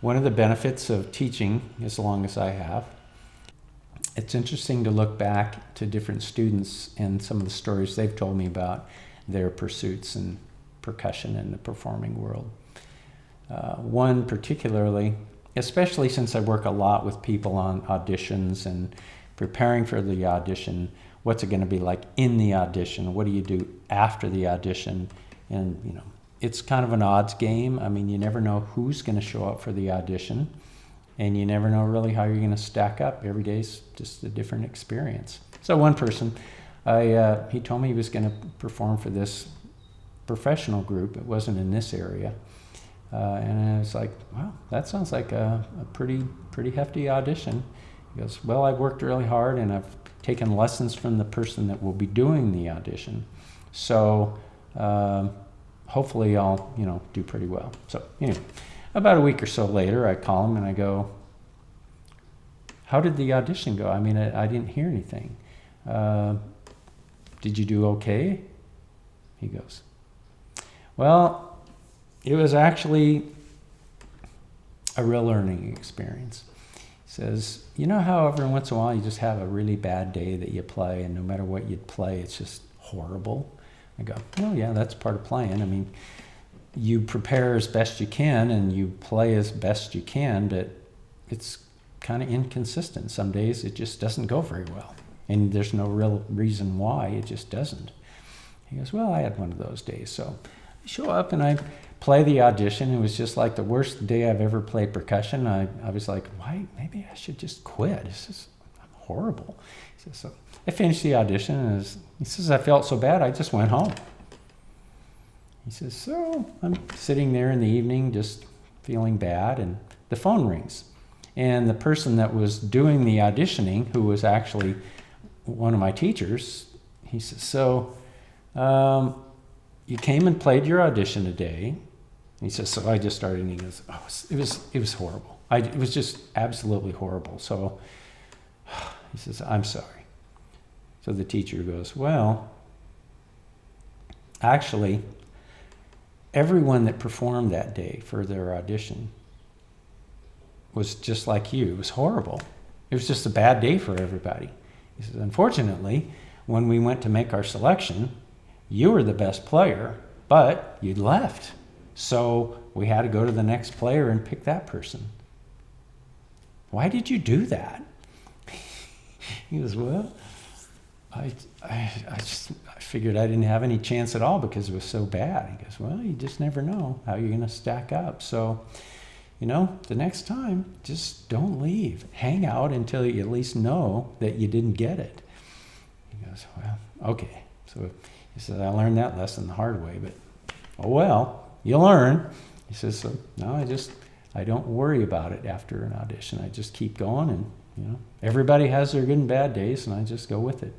one of the benefits of teaching as long as I have, it's interesting to look back to different students and some of the stories they've told me about their pursuits in percussion and the performing world. One particularly, especially since I work a lot with people on auditions and preparing for the audition, what's it going to be like in the audition? What do you do after the audition? And, it's kind of an odds game. I mean, you never know who's going to show up for the audition, and you never know really how you're going to stack up. Every day's just a different experience. So one person, he told me he was going to perform for this professional group. It wasn't in this area. And I was like, wow, that sounds like a pretty hefty audition. He goes, well, I've worked really hard and I've taken lessons from the person that will be doing the audition. So hopefully I'll, do pretty well. So anyway, about a week or so later, I call him and I go, how did the audition go? I mean, I didn't hear anything. Did you do okay? He goes, well, it was actually a real learning experience. He says, you know how every once in a while you just have a really bad day that you play, and no matter what you play, it's just horrible? I go, well, yeah, that's part of playing. I mean, you prepare as best you can and you play as best you can, but it's kind of inconsistent. Some days it just doesn't go very well, and there's no real reason why, it just doesn't. He goes, well, I had one of those days. So I show up and I play the audition. It was just like the worst day I've ever played percussion. I was like, why? Maybe I should just quit. I'm horrible. He says, so I finished the audition, and he says, I felt so bad, I just went home. He says, so I'm sitting there in the evening just feeling bad, and the phone rings. And the person that was doing the auditioning, who was actually one of my teachers, he says, so you came and played your audition today. He says, so I just started, and he goes, oh, it was horrible. It was just absolutely horrible. So he says, I'm sorry. So the teacher goes, well, actually, everyone that performed that day for their audition was just like you. It was horrible. It was just a bad day for everybody. He says, unfortunately, when we went to make our selection, you were the best player, but you'd left. So we had to go to the next player and pick that person. Why did you do that? He goes, well, I figured I didn't have any chance at all because it was so bad. He goes, well, you just never know how you're going to stack up. So, the next time, just don't leave. Hang out until you at least know that you didn't get it. He goes, well, okay. So he says, I learned that lesson the hard way, but oh well, you learn. He says, so no, I don't worry about it after an audition. I just keep going, and everybody has their good and bad days, and I just go with it.